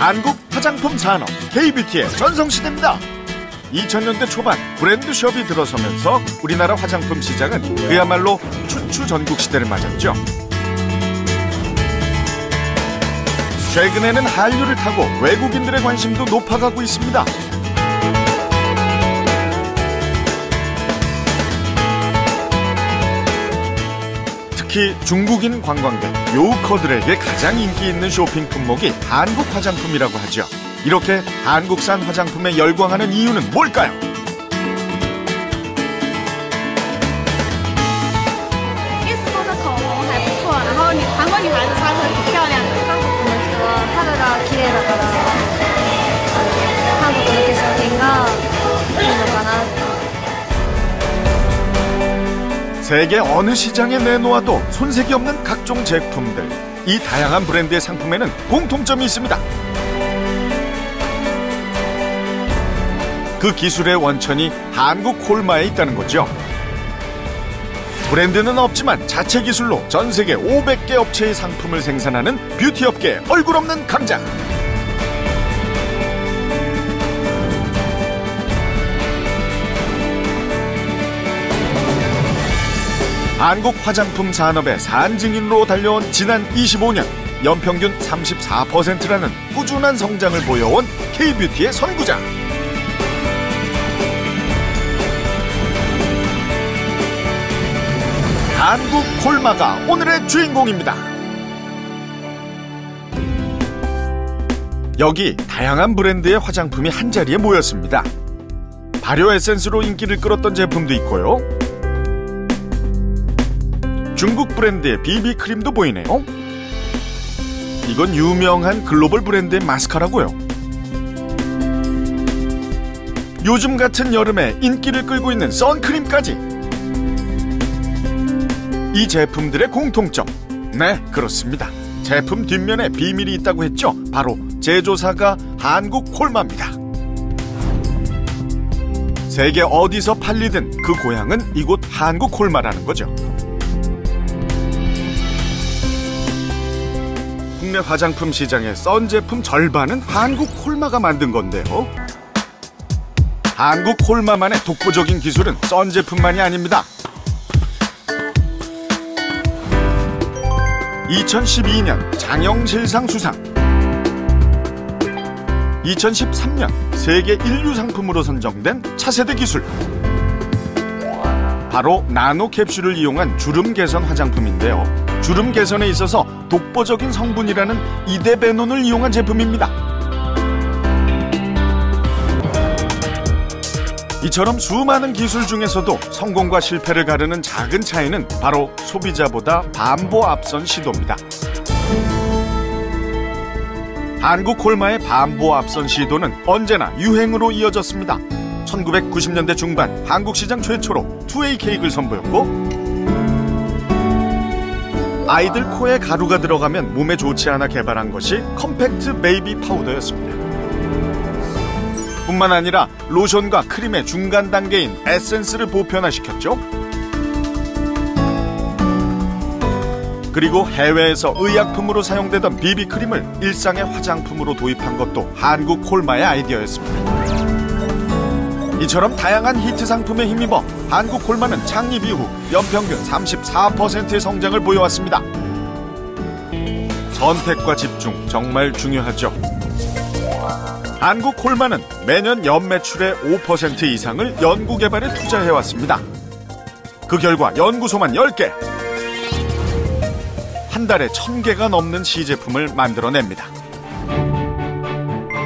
한국 화장품 산업 K뷰티의 전성시대입니다. 2000년대 초반 브랜드숍이 들어서면서 우리나라 화장품 시장은 그야말로 춘추전국시대를 맞았죠. 최근에는 한류를 타고 외국인들의 관심도 높아가고 있습니다. 특히 중국인 관광객, 요커들에게 가장 인기 있는 쇼핑 품목이 한국 화장품이라고 하죠. 이렇게 한국산 화장품에 열광하는 이유는 뭘까요? 세계 어느 시장에 내놓아도 손색이 없는 각종 제품들. 이 다양한 브랜드의 상품에는 공통점이 있습니다. 그 기술의 원천이 한국 콜마에 있다는 거죠. 브랜드는 없지만 자체 기술로 전 세계 500개 업체의 상품을 생산하는 뷰티 업계의 얼굴 없는 강자. 한국 화장품 산업의 산증인으로 달려온 지난 25년 연평균 34%라는 꾸준한 성장을 보여온 K뷰티의 선구자. 한국 콜마가 오늘의 주인공입니다. 여기 다양한 브랜드의 화장품이 한자리에 모였습니다. 발효 에센스로 인기를 끌었던 제품도 있고요. 중국 브랜드의 비비크림도 보이네요. 이건 유명한 글로벌 브랜드의 마스카라고요. 요즘 같은 여름에 인기를 끌고 있는 선크림까지. 이 제품들의 공통점. 네, 그렇습니다. 제품 뒷면에 비밀이 있다고 했죠. 바로 제조사가 한국 콜마입니다. 세계 어디서 팔리든 그 고향은 이곳 한국 콜마라는 거죠. 국내 화장품 시장의 썬 제품 절반은 한국 콜마가 만든 건데요. 한국 콜마만의 독보적인 기술은 썬 제품만이 아닙니다. 2012년 장영실상 수상, 2013년 세계 인류 상품으로 선정된 차세대 기술, 바로 나노 캡슐을 이용한 주름 개선 화장품인데요. 주름 개선에 있어서 독보적인 성분이라는 이데베논을 이용한 제품입니다. 이처럼 수많은 기술 중에서도 성공과 실패를 가르는 작은 차이는 바로 소비자보다 반보 앞선 시도입니다. 한국 콜마의 반보 앞선 시도는 언제나 유행으로 이어졌습니다. 1990년대 중반 한국 시장 최초로 2A 케이크를 선보였고, 아이들 코에 가루가 들어가면 몸에 좋지 않아 개발한 것이 컴팩트 베이비 파우더였습니다. 뿐만 아니라 로션과 크림의 중간 단계인 에센스를 보편화시켰죠. 그리고 해외에서 의약품으로 사용되던 비비크림을 일상의 화장품으로 도입한 것도 한국 콜마의 아이디어였습니다. 이처럼 다양한 히트 상품에 힘입어 한국 콜마는 창립 이후 연평균 34%의 성장을 보여왔습니다. 선택과 집중, 정말 중요하죠. 한국 콜마는 매년 연매출의 5% 이상을 연구개발에 투자해왔습니다. 그 결과 연구소만 10개, 한 달에 1000개가 넘는 시제품을 만들어냅니다.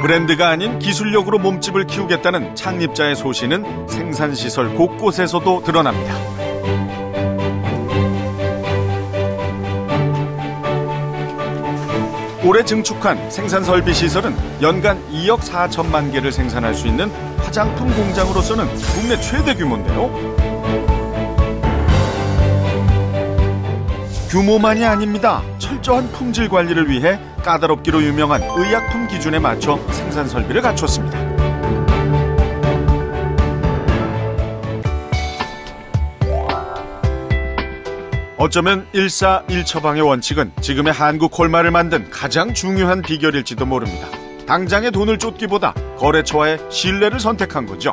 브랜드가 아닌 기술력으로 몸집을 키우겠다는 창립자의 소신은 생산시설 곳곳에서도 드러납니다. 올해 증축한 생산설비시설은 연간 2억 4천만 개를 생산할 수 있는 화장품 공장으로서는 국내 최대 규모인데요. 규모만이 아닙니다. 철저한 품질 관리를 위해 까다롭기로 유명한 의약품 기준에 맞춰 생산 설비를 갖췄습니다. 어쩌면 일사일처방의 원칙은 지금의 한국 콜마를 만든 가장 중요한 비결일지도 모릅니다. 당장의 돈을 쫓기보다 거래처와의 신뢰를 선택한 거죠.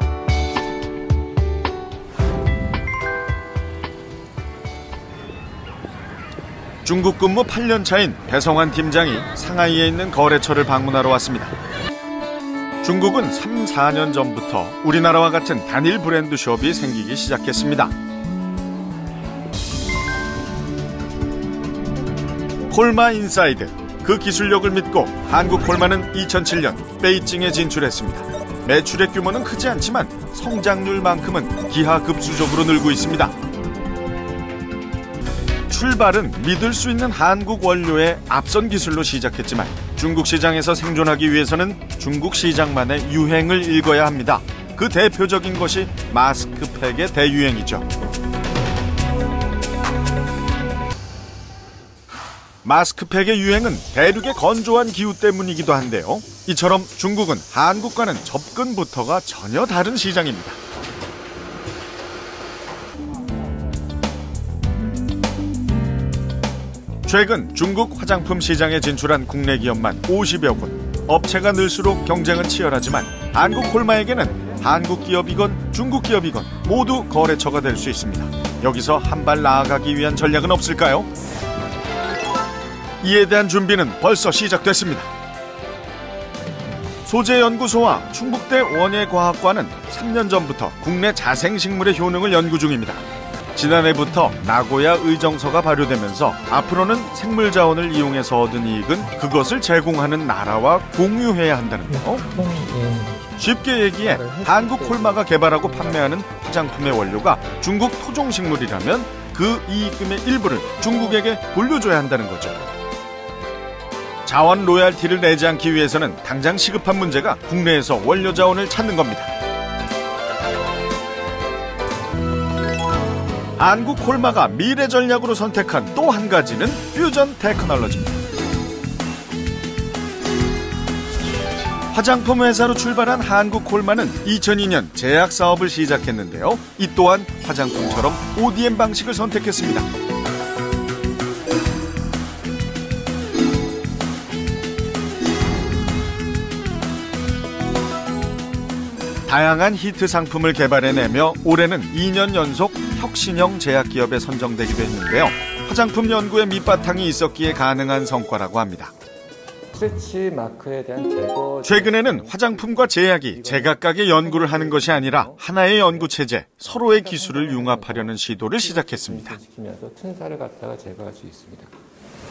중국 근무 8년 차인 배성환 팀장이 상하이에 있는 거래처를 방문하러 왔습니다. 중국은 3, 4년 전부터 우리나라와 같은 단일 브랜드 숍이 생기기 시작했습니다. 콜마 인사이드, 그 기술력을 믿고 한국 콜마는 2007년 베이징에 진출했습니다. 매출의 규모는 크지 않지만 성장률만큼은 기하급수적으로 늘고 있습니다. 출발은 믿을 수 있는 한국 원료의 앞선 기술로 시작했지만 중국 시장에서 생존하기 위해서는 중국 시장만의 유행을 읽어야 합니다. 그 대표적인 것이 마스크팩의 대유행이죠. 마스크팩의 유행은 대륙의 건조한 기후 때문이기도 한데요. 이처럼 중국은 한국과는 접근부터가 전혀 다른 시장입니다. 최근 중국 화장품 시장에 진출한 국내 기업만 50여 곳. 업체가 늘수록 경쟁은 치열하지만 한국 콜마에게는 한국 기업이건 중국 기업이건 모두 거래처가 될 수 있습니다. 여기서 한 발 나아가기 위한 전략은 없을까요? 이에 대한 준비는 벌써 시작됐습니다. 소재연구소와 충북대 원예과학과는 3년 전부터 국내 자생식물의 효능을 연구 중입니다. 지난해부터 나고야 의정서가 발효되면서 앞으로는 생물 자원을 이용해서 얻은 이익은 그것을 제공하는 나라와 공유해야 한다는데요. 쉽게 얘기해 한국 콜마가 개발하고 판매하는 화장품의 원료가 중국 토종식물이라면 그 이익금의 일부를 중국에게 돌려줘야 한다는 거죠. 자원 로얄티를 내지 않기 위해서는 당장 시급한 문제가 국내에서 원료 자원을 찾는 겁니다. 한국 콜마가 미래 전략으로 선택한 또 한 가지는 퓨전 테크놀로지입니다. 화장품 회사로 출발한 한국 콜마는 2002년 제약 사업을 시작했는데요. 이 또한 화장품처럼 ODM 방식을 선택했습니다. 다양한 히트 상품을 개발해내며 올해는 2년 연속 혁신형 제약기업에 선정되기도 했는데요. 화장품 연구에 밑바탕이 있었기에 가능한 성과라고 합니다. 스트레치 마크에 대한 제거. 최근에는 화장품과 제약이 제각각의 연구를 하는 것이 아니라 하나의 연구 체제, 서로의 기술을 융합하려는 시도를 시작했습니다. 튼살을 갖다가 제거할 수 있습니다.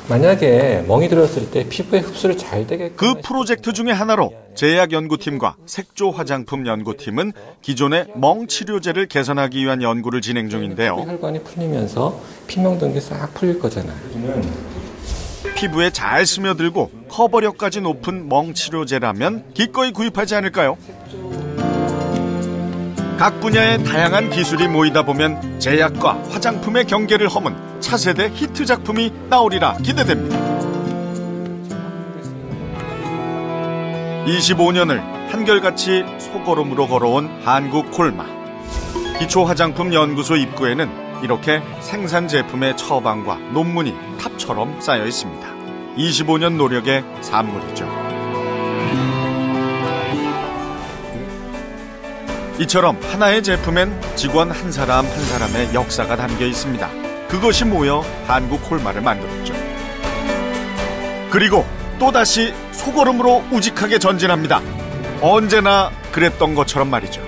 만약에 멍이 들었을 때 피부에 흡수를 잘 되게 그 프로젝트 중에 하나로 제약연구팀과 색조 화장품 연구팀은 기존의 멍 치료제를 개선하기 위한 연구를 진행 중인데요. 혈관이 풀리면서 피멍든 게 싹 풀릴 거잖아요. 피부에 잘 스며들고 커버력까지 높은 멍 치료제라면 기꺼이 구입하지 않을까요? 각 분야의 다양한 기술이 모이다 보면 제약과 화장품의 경계를 허문 차세대 히트 작품이 나오리라 기대됩니다. 25년을 한결같이 소걸음으로 걸어온 한국 콜마. 기초화장품 연구소 입구에는 이렇게 생산 제품의 처방과 논문이 탑처럼 쌓여 있습니다. 25년 노력의 산물이죠. 이처럼 하나의 제품엔 직원 한 사람 한 사람의 역사가 담겨 있습니다. 그것이 모여 한국 콜마를 만들었죠. 그리고 또다시 소걸음으로 우직하게 전진합니다. 언제나 그랬던 것처럼 말이죠.